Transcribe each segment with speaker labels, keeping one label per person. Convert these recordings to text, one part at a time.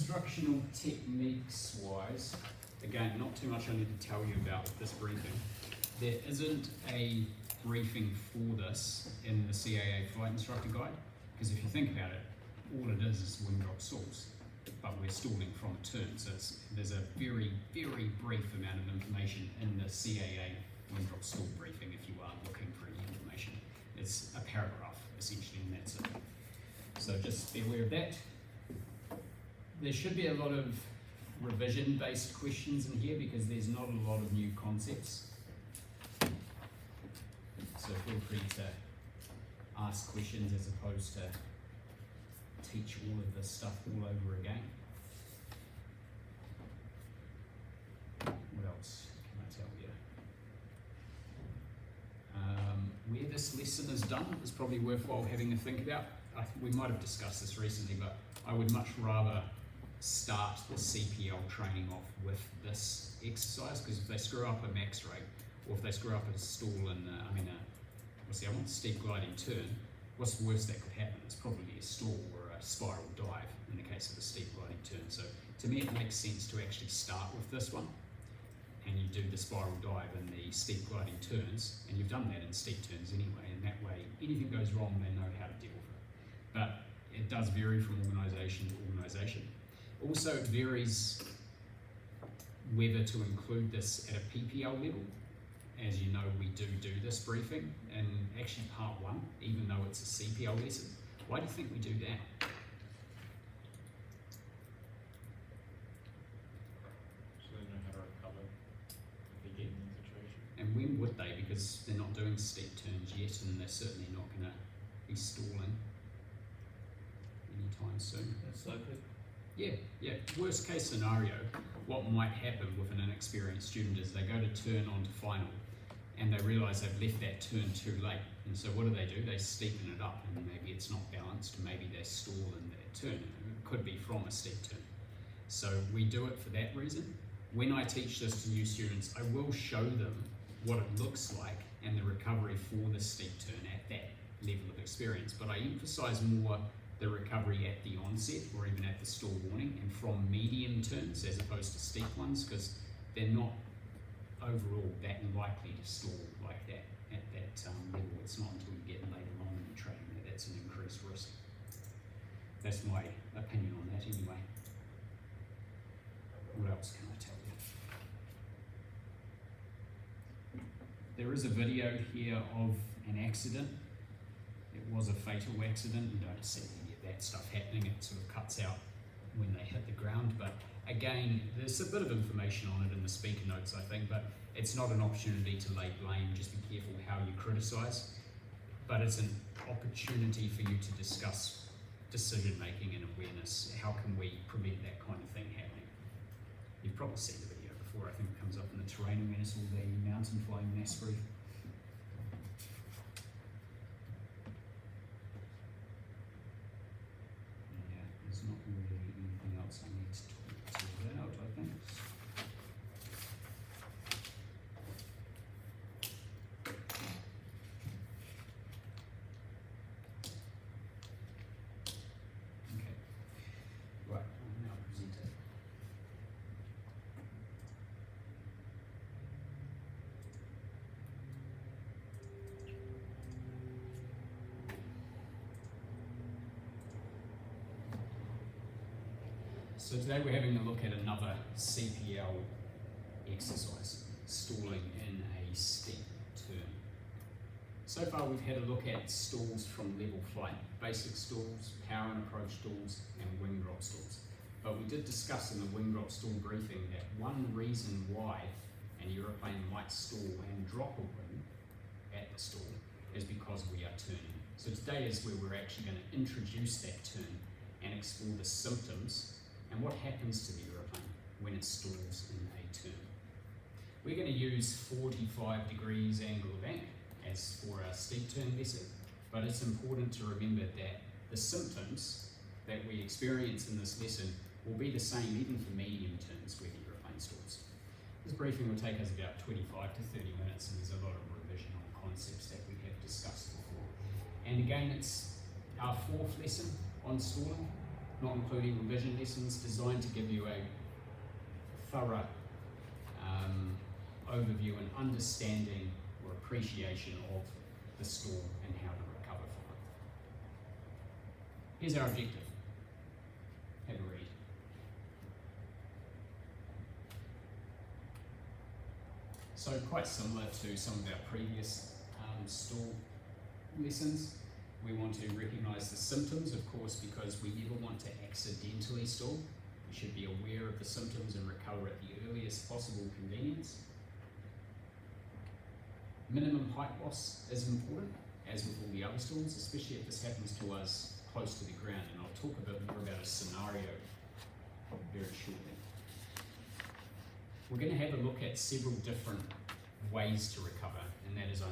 Speaker 1: instructional techniques wise, again, not too much I need to tell you about with this briefing. There isn't a briefing for this in the CAA Flight Instructor Guide, because if you think about it, all it is wing drop stalls, but we're stalling from a turn, so there's a very, very brief amount of information in the CAA wing drop stall briefing if you are looking for any information. It's a paragraph, essentially, and that's it. So just be aware of that. There should be a lot of revision-based questions in here because there's not a lot of new concepts. So feel free to ask questions as opposed to teach all of this stuff all over again. What else can I tell you? Where this lesson is done is probably worthwhile having a think about. We might have discussed this recently, but I would much rather start the CPL training off with this exercise, because if they screw up a max rate, or if they screw up a stall and I want a steep gliding turn, what's the worst that could happen? It's probably a stall or a spiral dive in the case of a steep gliding turn. So to me it makes sense to actually start with this one, and you do the spiral dive and the steep gliding turns, and you've done that in steep turns anyway, and that way anything goes wrong they know how to deal with it. But it does vary from organisation to organisation. Also, it varies whether to include this at a PPL level. As you know, we do this briefing in actually part 1, even though it's a CPL lesson. Why do you think we do that?
Speaker 2: So they know how to recover if they get in the situation.
Speaker 1: And when would they? Because they're not doing steep turns yet, and they're certainly not going to be stalling anytime soon.
Speaker 2: That's likely.
Speaker 1: Yeah. Worst case scenario, what might happen with an inexperienced student is they go to turn onto final and they realise they've left that turn too late. And so what do? They steepen it up, and maybe it's not balanced, maybe they stall in that turn. It could be from a steep turn. So we do it for that reason. When I teach this to new students, I will show them what it looks like and the recovery for the steep turn at that level of experience. But I emphasise more the recovery at the onset or even at the stall warning and from medium turns as opposed to steep ones, because they're not overall that likely to stall like that at that level. It's not until you get later on in the training that that's an increased risk. That's my opinion on that anyway. What else can I tell you? There is a video here of an accident. It was a fatal accident. You don't see any of that stuff happening. It sort of cuts out when they hit the ground. But again, there's a bit of information on it in the speaker notes, I think, but it's not an opportunity to lay blame. Just be careful how you criticise. But it's an opportunity for you to discuss decision making and awareness. How can we prevent that kind of thing happening? You've probably seen the video before. I think it comes up in the terrain awareness or the mountain flying mass brief. There's not really anything else I need to talk to you about, I think. Okay. Right, I'll now present it. So today we're having a look at another CPL exercise, stalling in a steep turn. So far we've had a look at stalls from level flight, basic stalls, power and approach stalls, and wing drop stalls. But we did discuss in the wing drop stall briefing that one reason why an aeroplane might stall and drop a wing at the stall is because we are turning. So today is where we're actually going to introduce that turn and explore the symptoms and what happens to the aeroplane when it stalls in a turn. We're going to use 45 degrees angle of bank as for our steep turn lesson, but it's important to remember that the symptoms that we experience in this lesson will be the same even for medium turns where the aeroplane stalls. This briefing will take us about 25 to 30 minutes, and there's a lot of revision on concepts that we have discussed before. And again, it's our 4th lesson on stalling. not including revision lessons, designed to give you a thorough overview and understanding or appreciation of the stall and how to recover from it. Here's our objective. Have a read. So quite similar to some of our previous stall lessons, we want to recognise the symptoms, of course, because we never want to accidentally stall. We should be aware of the symptoms and recover at the earliest possible convenience. Minimum height loss is important, as with all the other stalls, especially if this happens to us close to the ground, and I'll talk a bit more about a scenario very shortly. We're going to have a look at several different ways to recover, and that is,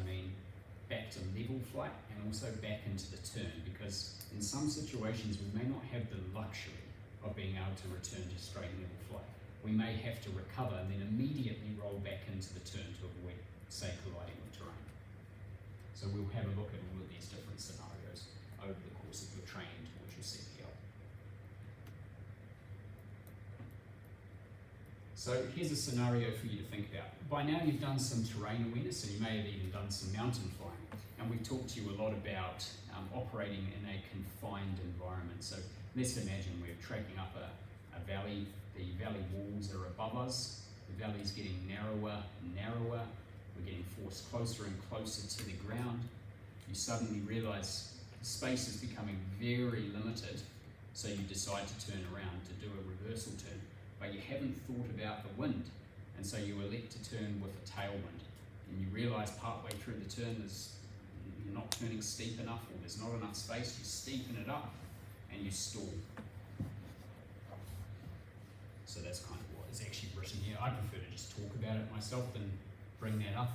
Speaker 1: back to level flight and also back into the turn, because in some situations we may not have the luxury of being able to return to straight and level flight. We may have to recover and then immediately roll back into the turn to avoid, say, colliding with terrain. So we'll have a look at all of these different scenarios over the course of your training towards your CPL. So here's a scenario for you to think about. By now you've done some terrain awareness, and you may have even done some mountain flying. And we've talked to you a lot about operating in a confined environment. So let's imagine we're tracking up a valley. The valley walls are above us. The valley's getting narrower and narrower. We're getting forced closer and closer to the ground. You suddenly realise space is becoming very limited, so you decide to turn around to do a reversal turn. But you haven't thought about the wind, and so you elect to turn with a tailwind. And you realise partway through the turn you're not turning steep enough, or there's not enough space, you steepen it up and you stall. So that's kind of what is actually written here. I prefer to just talk about it myself than bring that up.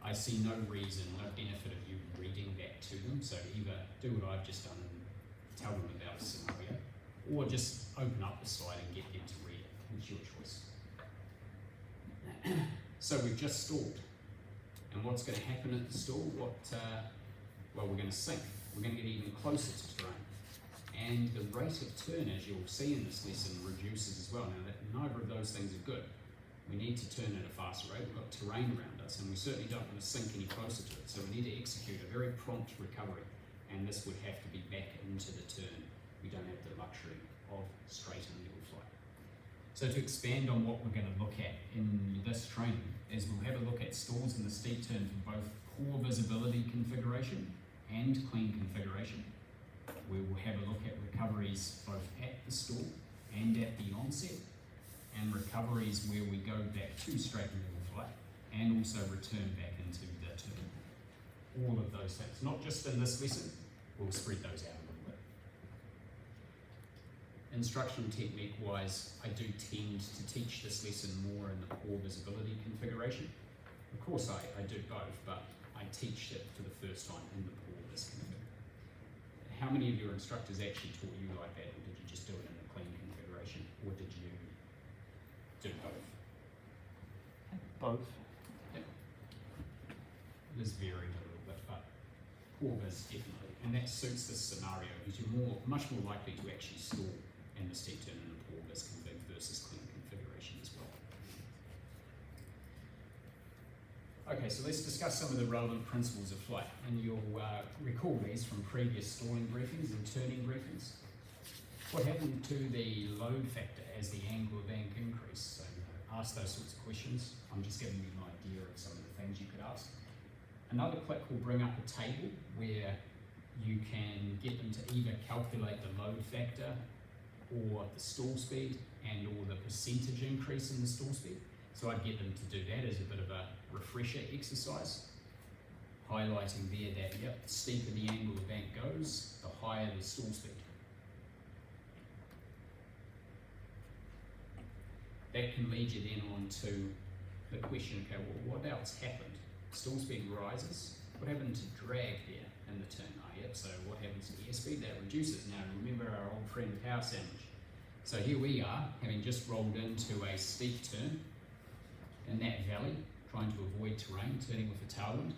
Speaker 1: I see no reason, no benefit of you reading that to them, so either do what I've just done and tell them about a scenario, or just open up the slide and get them to read it. It's your choice. So we've just stalled. And what's going to happen at the stall? Well, we're going to sink. We're going to get even closer to terrain. And the rate of turn, as you'll see in this lesson, reduces as well. Now, neither of those things are good. We need to turn at a faster rate. We've got terrain around us, and we certainly don't want to sink any closer to it. So we need to execute a very prompt recovery, and this would have to be back into the turn. We don't have the luxury of straight and level flight. So to expand on what we're going to look at in this training, is we'll have a look at stalls in the steep turn for both poor visibility configuration and clean configuration. We will have a look at recoveries both at the stall and at the onset, and recoveries where we go back to straight and level flight and also return back into the turn. All of those things, not just in this lesson, we'll spread those out a little bit. Instructional technique wise, I do tend to teach this lesson more in the poor visibility configuration. Of course I do both, but I teach it for the first time in the poor vis configuration. How many of your instructors actually taught you like that, or did you just do it in the clean configuration, or did you do both?
Speaker 3: Both.
Speaker 1: Yep. It is varied a little bit, but poor vis definitely, and that suits this scenario because you're much more likely to actually stall in the steep turn in the poor vis config versus clean configuration as well. Okay, so let's discuss some of the relevant principles of flight, and you'll recall these from previous stalling briefings and turning briefings. What happened to the load factor as the angle of bank increased? So ask those sorts of questions. I'm just giving you an idea of some of the things you could ask. Another click will bring up a table where you can get them to either calculate the load factor or the stall speed and or the percentage increase in the stall speed. So I'd get them to do that as a bit of a refresher exercise, highlighting there that, yep, the steeper the angle of bank goes, the higher the stall speed. That can lead you then on to the question, okay, well, what else happened? Stall speed rises. What happened to drag there in the turn? Oh, yep, so what happens to the airspeed? That reduces. Now, remember our old friend power sandwich. So here we are, having just rolled into a steep turn in that valley, trying to avoid terrain, turning with a tailwind.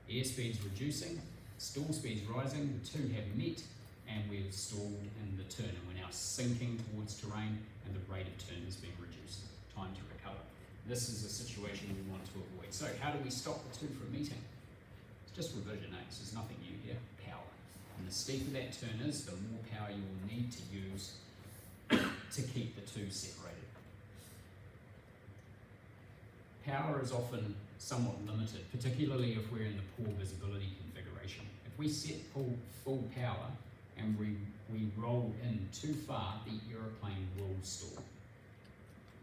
Speaker 1: Airspeed's reducing, stall speed's rising, the two have met, and we've stalled in the turn, and we're now sinking towards terrain, and the rate of turn is being reduced. Time to recover. This is a situation we want to avoid. So how do we stop the two from meeting? It's just revision, so there's nothing new here. Power. And the steeper that turn is, the more power you will need to use to keep the two separated. Power is often somewhat limited, particularly if we're in the poor visibility configuration. If we set full power and we roll in too far, the aeroplane will stall.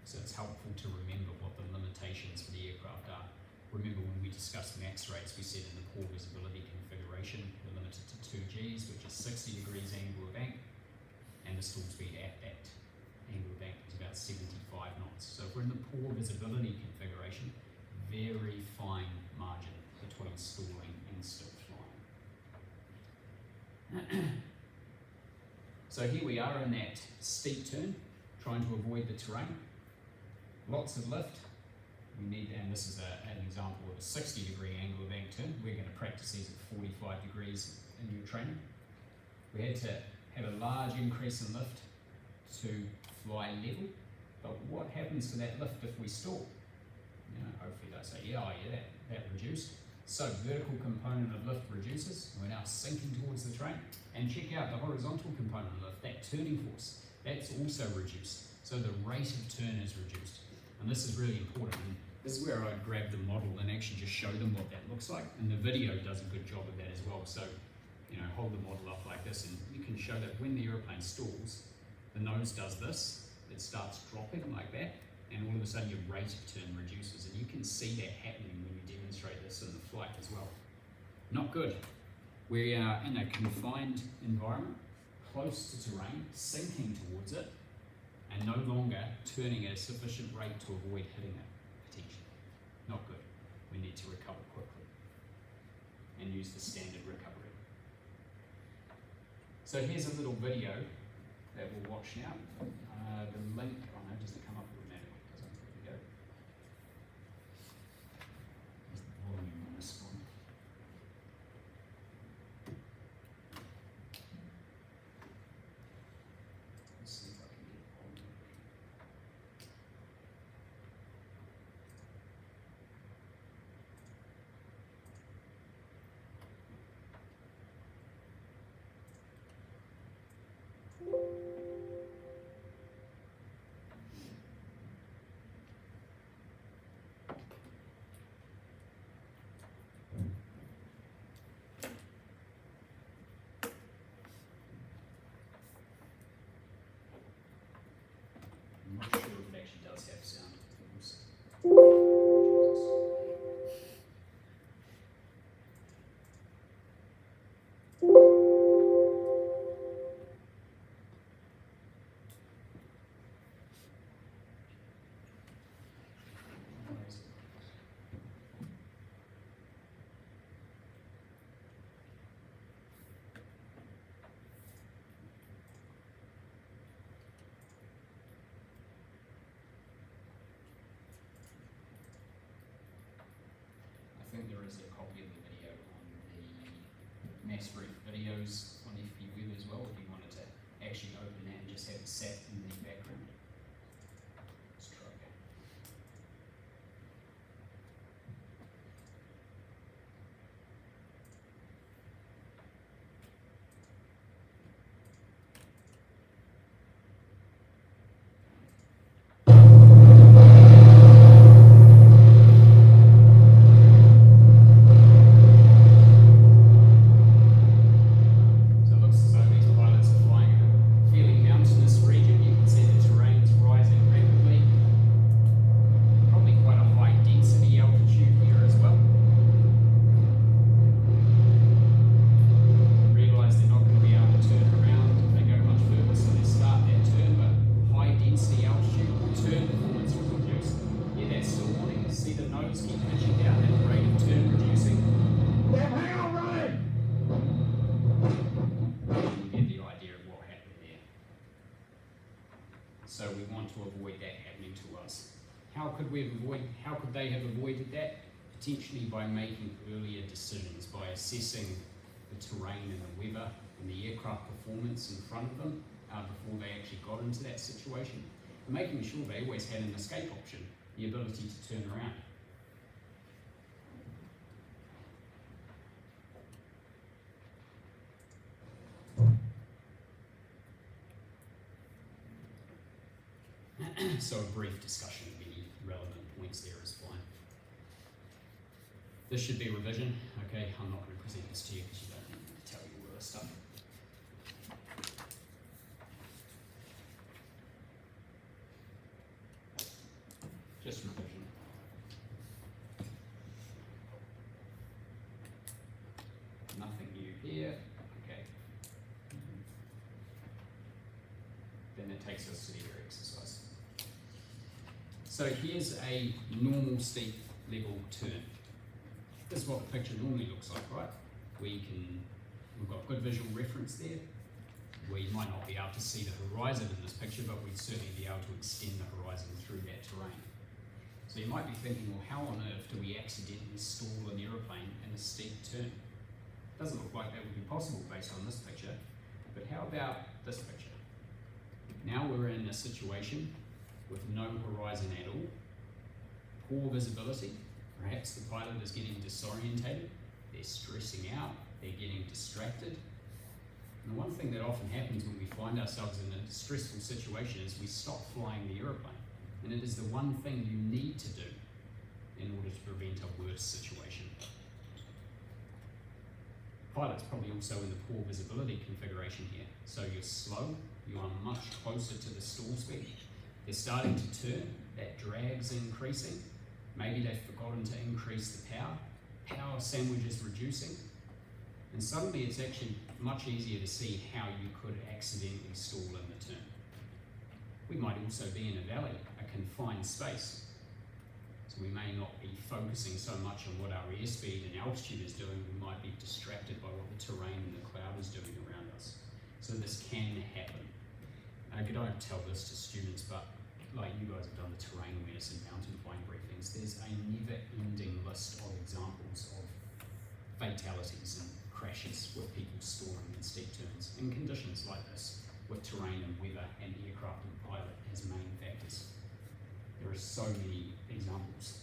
Speaker 1: So it's helpful to remember what the limitations for the aircraft are. Remember when we discussed max rates, we said in the poor visibility configuration, we're limited to 2 Gs, which is 60 degrees angle of bank, and the stall speed at that angle of bank is about 75 knots. So if we're in the poor visibility configuration, very fine margin between stalling and still flying. So here we are in that steep turn, trying to avoid the terrain. Lots of lift. We need, and this is an example of a 60-degree angle of bank turn. We're going to practice these at 45 degrees in your training. We had to have a large increase in lift to fly level, but what happens to that lift if we stall? You know, hopefully they'll say, that reduced. So vertical component of lift reduces. We're now sinking towards the terrain. And check out the horizontal component of lift, that turning force. That's also reduced. So the rate of turn is reduced. And this is really important. And this is where I grab the model and actually just show them what that looks like. And the video does a good job of that as well. So, you know, hold the model up like this and you can show that when the airplane stalls, the nose does this, it starts dropping like that, and all of a sudden your rate of turn reduces. And you can see that happening when you demonstrate this in the flight as well. Not good. We are in a confined environment, close to terrain, sinking towards it, and no longer turning at a sufficient rate to avoid hitting it, potentially. Not good. We need to recover quickly and use the standard recovery. So here's a little video that we'll watch now. The link, does it come up automatically? Doesn't it? There we go. There's the volume on this one. Let's see if I can get it on. I'm not sure if it actually does have sound. I think there is a copy of the video on the Mass Brief videos on FB Web as well, if you wanted to actually open that and just have it sat in the background. Let's try that. So it looks as though these pilots are flying in a fairly mountainous region. You can see the terrain's rising rapidly. Probably quite a high density altitude here as well. Realise they're not going to be able to turn around if they go much further, so they start that turn, but high density altitude, turn performance will reduce. Yeah, that's still warning. See the nose keep pitching down, and the rate of turn reducing.
Speaker 4: Hang on, Ryan!
Speaker 1: You get the idea of what happened there. So we want to avoid that happening to us. How could they have avoided that? Potentially by making earlier decisions, by assessing the terrain in the weather, the and the aircraft performance in front of them before they actually got into that situation, and making sure they always had an escape option, the ability to turn around. So a brief discussion of any relevant points there is fine. This should be a revision, okay? I'm not going to present this to you because you don't need me to tell you all this stuff. Just revision. Nothing new here, okay. Then it takes us to the area exercise. So here's a normal steep level turn. This is what the picture normally looks like, right? We've got good visual reference there. We might not be able to see the horizon in this picture, but we'd certainly be able to extend the horizon through that terrain. So you might be thinking, well, how on earth do we accidentally stall an aeroplane in a steep turn? Doesn't look like that would be possible based on this picture, but how about this picture? Now we're in a situation with no horizon at all, poor visibility, perhaps the pilot is getting disorientated, they're stressing out, they're getting distracted. And the one thing that often happens when we find ourselves in a stressful situation is we stop flying the aeroplane. And it is the one thing you need to do in order to prevent a worse situation. Pilot's probably also in the poor visibility configuration here. So you're slow, you are much closer to the stall speed. They're starting to turn, that drag's increasing. Maybe they've forgotten to increase the power. Power sandwich is reducing. And suddenly it's actually much easier to see how you could accidentally stall in the turn. We might also be in a valley, a confined space. So we may not be focusing so much on what our airspeed and altitude is doing, we might be distracted by what the terrain and the cloud is doing around us. So this can happen. I don't tell this to students, but like you guys have done the terrain awareness and mountain flying briefings, there's a never-ending list of examples of fatalities and crashes with people stalling in steep turns in conditions like this, with terrain and weather and aircraft and pilot as main factors. There are so many examples.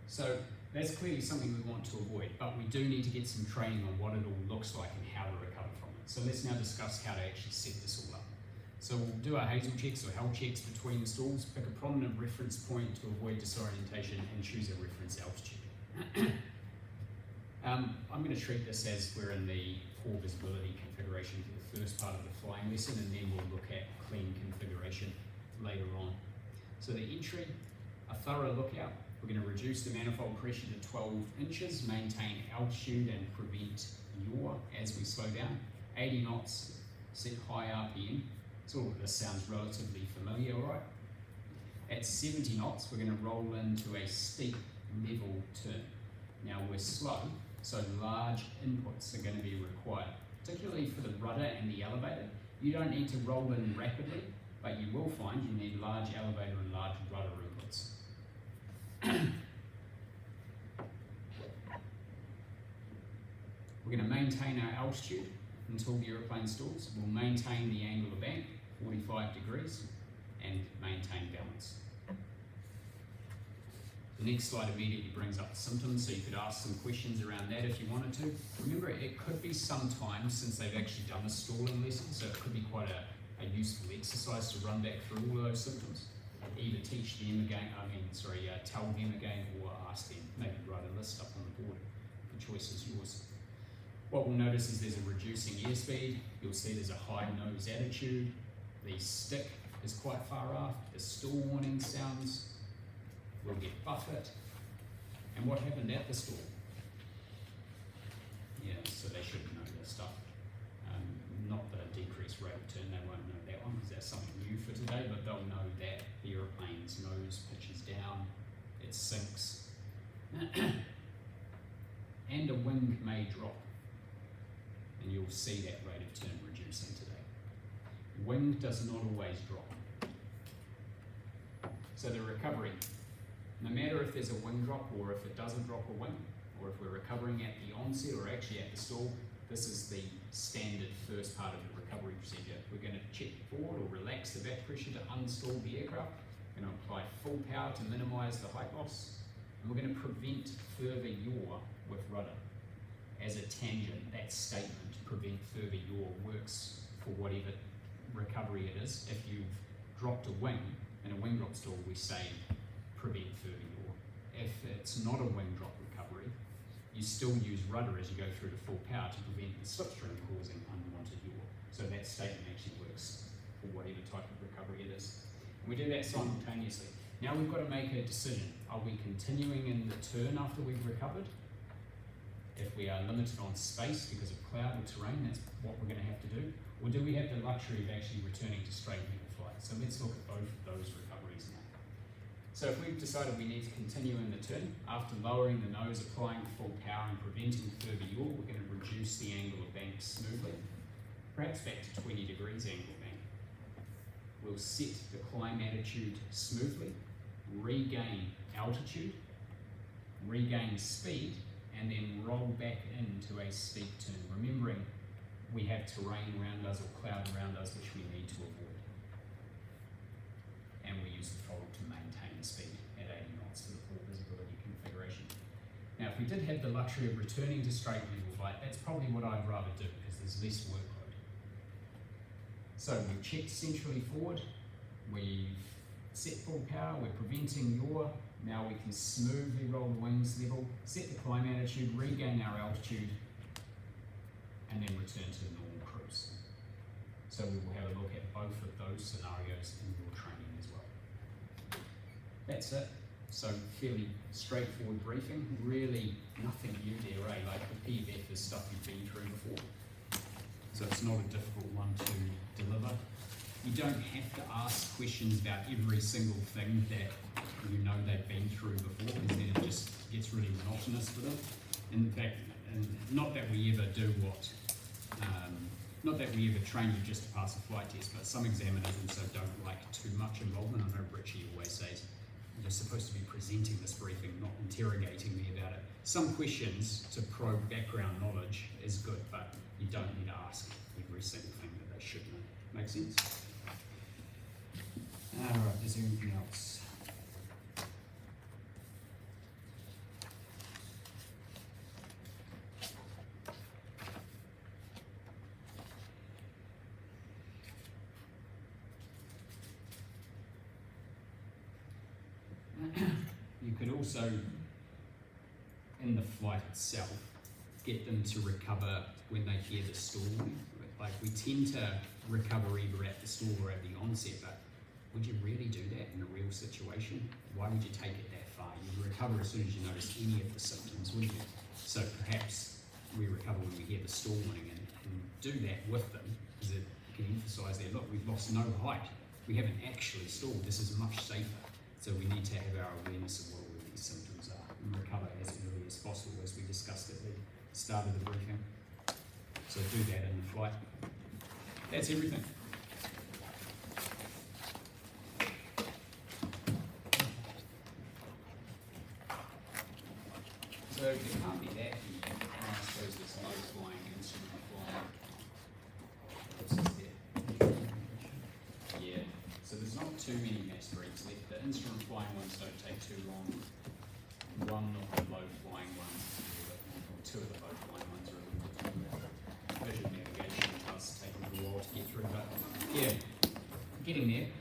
Speaker 1: So that's clearly something we want to avoid, but we do need to get some training on what it all looks like and how to recover from it. So let's now discuss how to actually set this all up. So we'll do our Hazel checks or Hell checks between stalls, pick a prominent reference point to avoid disorientation, and choose a reference altitude. I'm going to treat this as we're in the poor visibility configuration for the first part of the flying lesson, and then we'll look at clean configuration later on. So the entry, a thorough lookout. We're going to reduce the manifold pressure to 12 inches, maintain altitude and prevent yaw as we slow down. 80 knots, set high RPM. So all of this sounds relatively familiar, right? At 70 knots, we're going to roll into a steep level turn. Now we're slow, so large inputs are going to be required, particularly for the rudder and the elevator. You don't need to roll in rapidly, but you will find you need large elevator and large rudder inputs. We're going to maintain our altitude until the aeroplane stalls. We'll maintain the angle of bank, 45 degrees, and maintain balance. The next slide immediately brings up the symptoms, so you could ask some questions around that if you wanted to. Remember, it could be some time since they've actually done a stalling lesson, so it could be quite a useful exercise to run back through all those symptoms. Either teach them again, tell them again, or ask them, maybe write a list up on the board. The choice is yours. What we'll notice is there's a reducing airspeed. You'll see there's a high nose attitude. The stick is quite far aft. The stall warning sounds. We'll get buffet. And what happened at the stall? Yeah, so they should know this stuff. Not the decreased rate of turn, they won't know that one because that's something new for today, but they'll know that the aeroplane's nose pitches down, it sinks, and a wing may drop. And you'll see that rate of turn reducing today. Wing does not always drop. So the recovery, no matter if there's a wing drop or if it doesn't drop a wing, or if we're recovering at the onset or actually at the stall, this is the standard first part of the recovery procedure. We're going to check forward or relax the back pressure to unstall the aircraft. We're going to apply full power to minimise the height loss. And we're going to prevent further yaw with rudder. As a tangent, that statement, prevent further yaw, works for whatever recovery it is. If you've dropped a wing in a wing drop stall, we say prevent further yaw. If it's not a wing drop recovery, you still use rudder as you go through to full power to prevent the slipstream causing unwanted yaw. So that statement actually works for whatever type of recovery it is. And we do that simultaneously. Now we've got to make a decision. Are we continuing in the turn after we've recovered? If we are limited on space because of cloud or terrain, that's what we're going to have to do. Or do we have the luxury of actually returning to straight level flight? So let's look at both of those recoveries now. So if we've decided we need to continue in the turn, after lowering the nose, applying full power and preventing further yaw, we're going to reduce the angle of bank smoothly, perhaps back to 20 degrees angle bank. We'll set the climb attitude smoothly, regain altitude, regain speed, and then roll back into a steep turn, remembering we have terrain around us or cloud around us which we need to avoid. And we use the throttle to maintain the speed at 80 knots for the poor visibility configuration. Now, if we did have the luxury of returning to straight level flight, that's probably what I'd rather do because there's less workload. So we've checked centrally forward, we've set full power, we're preventing yaw. Now we can smoothly roll the wings level, set the climb attitude, regain our altitude, and then return to the normal cruise. So we will have a look at both of those scenarios in your training as well. That's it. So fairly straightforward briefing, really nothing new there, eh? Like the PVF is stuff you've been through before. So it's not a difficult one to deliver. You don't have to ask questions about every single thing that you know they've been through before, because then it just gets really monotonous for them. In fact, not that we ever do what, not that we ever train you just to pass a flight test, but some examiners also don't like too much involvement. I know Richie always says, you're supposed to be presenting this briefing, not interrogating me about it. Some questions to probe background knowledge is good, but you don't need to ask every single thing that they should know. Make sense? Alright, is there anything else? You could also, in the flight itself, get them to recover when they hear the stall. Like, we tend to recover either at the stall or at the onset, but would you really do that in a real situation? Why would you take it that far? You'd recover as soon as you notice any of the symptoms, wouldn't you? So perhaps we recover when we hear the stall warning and do that with them, because it can emphasise there, look, we've lost no height. We haven't actually stalled. This is much safer. So we need to have our awareness of what all of these symptoms are and recover as early as possible, as we discussed at the start of the briefing. So do that in the flight. That's everything. So it can't be that easy. I suppose there's no flying instrument flying. What's this there? Yeah. So there's not too many mass breaks left. The instrument flying ones don't take too long. One of the low flying ones is a little bit longer, or two of the low flying ones are a little bit longer. Visual navigation does take a little while to get through, but yeah, getting there.